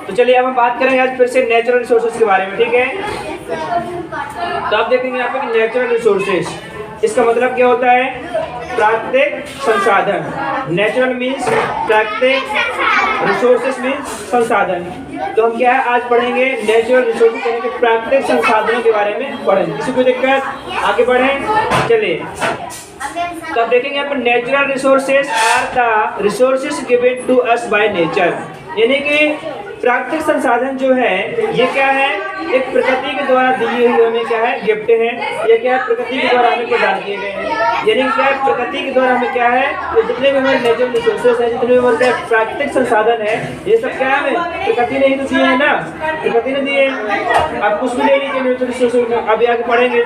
तो चलिए अब हम बात करेंगे आज फिर से नेचुरल रिसोर्सेज के बारे में, ठीक है। तो आप देखेंगे यहाँ पे नेचुरल रिसोर्सेज, इसका मतलब क्या होता है? प्राकृतिक संसाधन। नेचुरल मीन्स प्राकृतिक, रिसोर्सेज मीन्स संसाधन। तो हम क्या है आज पढ़ेंगे नेचुरल रिसोर्सेज यानी कि प्राकृतिक संसाधनों के बारे में पढ़ेंगे। किसी को दिक्कत? आगे बढ़ें, चलिए। तो आप देखेंगे यहाँ पर natural resources are the resources given to us by nature, यानी कि प्राकृतिक संसाधन जो है ये क्या है? एक प्रकृति के द्वारा दी हुई हमें क्या है? गिफ्ट है। ये क्या है? प्रकृति के द्वारा हमें प्रदान किए गए हैं। यानी क्या है? प्रकृति के द्वारा हमें क्या है? तो जितने भी हमारे नेचुरल रिसोर्सेज है, जितने भी हमारे प्राकृतिक संसाधन है, ये सब क्या है? हमें प्रकृति ने ही तो दिए है ना, प्रकृति ने दिए। आप कुछ भी ले लीजिए नेचुरल रिसोर्सेज में, अभी आगे पढ़ेंगे।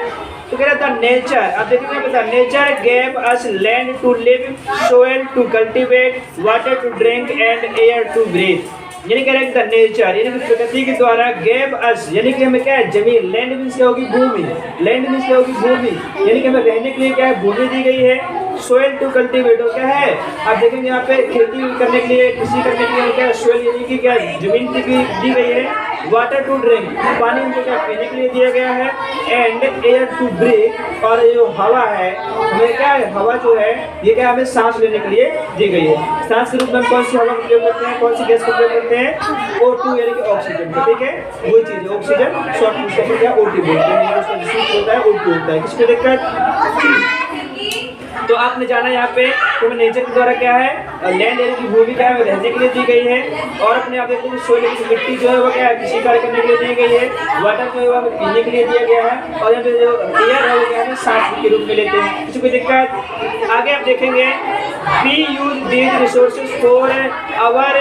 तो कह रहा था नेचर, अब देखिए बता, nature gave us land to live, soil to cultivate, water to drink and air to breathe. यानी कह रहे हैं नेचर यानी कि प्रकृति के द्वारा गेव अस, यानी कि हमें क्या है? जमीन। लैंड मीन्स क्या होगी? भूमि। लैंड मीन्स क्या होगी? भूमि। यानी कि हमें रहने के लिए क्या है? भूमि दी गई है। सोइल टू कल्टीवेट क्या है? आप देखेंगे यहाँ पे खेती करने के लिए, कृषि करने के लिए क्या है? सोइल यानी कि क्या जमीन दी गई है। वाटर टू ड्रिंक, पानी उनको क्या पीने के लिए दिया गया है। एंड एयर टू ब्रीथ, और जो हवा है हमें क्या है? हवा जो है ये क्या हमें सांस लेने के लिए दी गई है। सांस के रूप में हम कौन सी हवा का प्रयोग करते हैं? कौन सी गैस का प्रयोग करते हैं? O2 यानी कि ऑक्सीजन, ठीक है। वही चीज है ऑक्सीजन, शॉर्ट में क्या O2 बोलते हैं, उसका जिसमें होता है O2 होता है। किसकी दिक्कत? तो आपने जाना यहाँ पे तो नेचर के द्वारा क्या है? लैंड यानी कि भूमि क्या है? रहने के लिए दी गई है। और अपने आप देखते हैं सोइल की मिट्टी जो है वो क्या है? कृषि कार्य करने के लिए दी गई है। वाटर जो है वो हमें पीने के लिए दिया गया है। और यहाँ पे जो एयर है वो क्या है? सांस के रूप में लेते हैं। किसी कोई दिक्कत? आगे आप देखेंगे we use these resources for our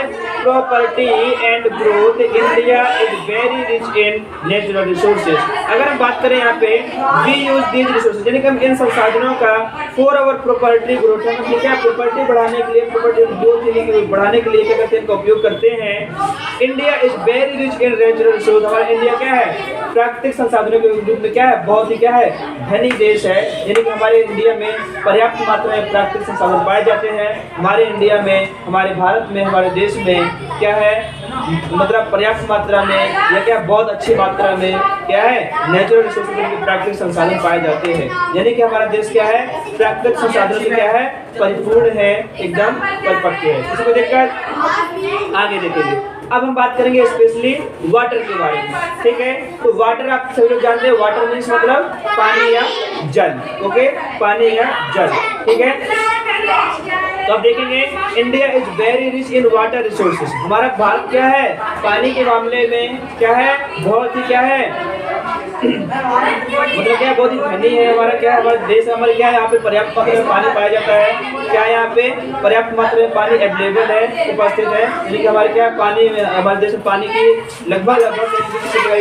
property and growth. India is very rich in natural resources. अगर हम बात करें यहाँ पे वी यूज दीज रिसोर्सेज यानी कि हम इन संसाधनों का फॉर आवर प्रॉपर्टी ग्रोथ, हम क्या प्रॉपर्टी बढ़ाने के लिए, प्रॉपर्टी ग्रोथ बढ़ाने के लिए क्या करते हैं? इनका उपयोग करते हैं। India is very rich in natural resource. हमारा इंडिया क्या है? प्राकृतिक संसाधनों के रूप में क्या है? बहुत ही क्या है? धनी देश है। यानी कि हमारे इंडिया में पर्याप्त मात्रा में प्राकृतिक संसाधन पाए जाते हैं। हमारे इंडिया में, हमारे भारत में, हमारे देश में क्या है? मतलब पर्याप्त मात्रा में या क्या बहुत अच्छी मात्रा में क्या है? नेचुरल रिसोर्सेज के प्राकृतिक संसाधन पाए जाते हैं। यानी कि हमारा देश क्या है? प्राकृतिक संसाधनों से क्या है? परिपूर्ण है, एकदम परिपक्व है। किसी को देखकर आगे देखेंगे। अब हम बात करेंगे स्पेशली वाटर के बारे में, ठीक है। तो वाटर आप सभी लोग जानते हैं, वाटर मीन्स मतलब पानी या जल, ओके, पानी या जल, ठीक है। तो आप देखेंगे India is very rich in water resources. हमारा भारत क्या है? पानी के मामले में क्या है? बहुत ही क्या है? मतलब क्या बहुत ही धनी है। हमारा क्या है? हमारा देश हमारे क्या है? यहाँ पे पर्याप्त मात्रा में पानी पाया जाता है। क्या यहाँ पे पर्याप्त मात्रा में पानी अवेलेबल है, उपस्थित है। यानी कि हमारे क्या पानी, हमारे देश में पानी की लगभग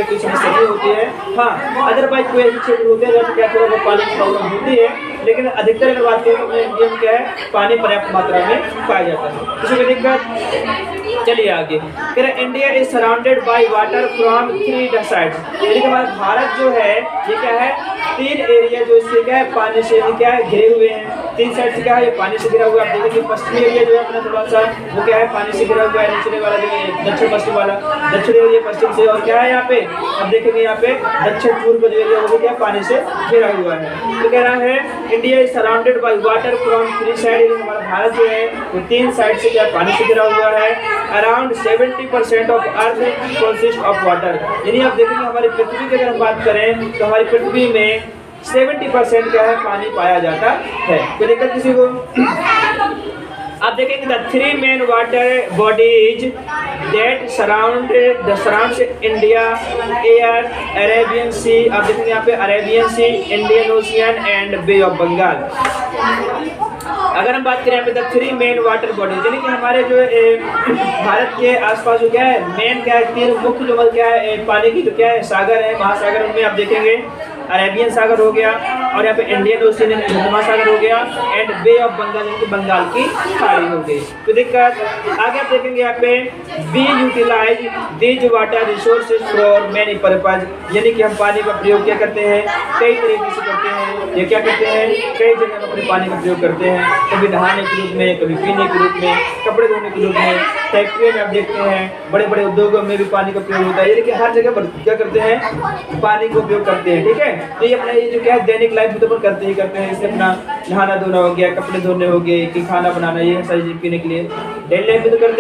कोई समस्या नहीं होती है। हाँ, अदरवाइज कोई ऐसे क्षेत्र होते हैं जहाँ क्या थोड़ा बहुत पानी की प्रॉब्लम होती है, लेकिन अधिकतर अगर बात करें तो अपने इंडिया में क्या है? पानी पर्याप्त मात्रा में पाया जाता है। किसी को दिक्कत? चलिए आगे। कह रहे India is surrounded by water from 3 sides. यानी कि हमारा भारत जो है ये क्या है? 3 एरिया जो इससे क्या है? पानी से क्या है? घिरे हुए हैं। 3 साइड से क्या है? ये पानी से घिरा हुआ है। आप देखेंगे पश्चिमी एरिया जो है अपना थोड़ा सा वो क्या है? पानी से घिरा हुआ है। निचले वाला जो है दक्षिण पश्चिम वाला, दक्षिण एरिया पश्चिम से, और क्या है यहाँ पे? अब देखेंगे यहाँ पे दक्षिण पूर्व जो एरिया वो क्या पानी से घिरा हुआ है। तो कह रहा है India is surrounded by water from 3 side. हमारा भारत जो है वो 3 साइड से क्या पानी से घिरा हुआ है। Around 70% of earth consist of water. यानी आप देखेंगे हमारी पृथ्वी की अगर हम बात करें तो हमारी पृथ्वी में 70% क्या है? पानी पाया जाता है। कोई दिक्कत किसी को? आप देखेंगे the 3 main water bodies that surrounds India are, Arabian sea. आप देखेंगे यहाँ पे Arabian sea, Indian ocean and bay of Bengal. अगर हम बात करें यहाँ पे द 3 मेन वाटर बॉडीज, यानी कि हमारे जो भारत के आसपास जो क्या है? मेन क्या है? 3 मुख्य जो क्या है पानी की जो क्या है? सागर है, महासागर। उनमें आप देखेंगे अरेबियन सागर हो गया, और यहाँ पे इंडियन ओशियन महासागर हो गया, एंड बे ऑफ बंगाल यानी कि बंगाल की खाड़ी हो गई। तो दिक्कत आगे आप देखेंगे यहाँ पे we utilize these water resources for many purpose. यानी कि हम पानी का प्रयोग क्या करते हैं? कई तरीके से करते हैं। ये क्या करते हैं? कई जगह अपने पानी का प्रयोग करते हैं, कभी नहाने के रूप में, कभी पीने के रूप में, कपड़े धोने के रूप में, फैक्ट्री में आप देखते हैं, बड़े बड़े उद्योगों में भी पानी का उपयोग होता है, यानी कि हर जगह पर क्या करते हैं, पानी का उपयोग करते हैं। ठीक है, तो ये अपना ये जो क्या है दैनिक लाइफ में तो अपन करते ही करते हैं। इससे अपना नहाना धोना हो गया, कपड़े धोने हो गए, कि खाना बनाना, ये सारी चीज़ पीने के लिए डेली लाइफ में तो करते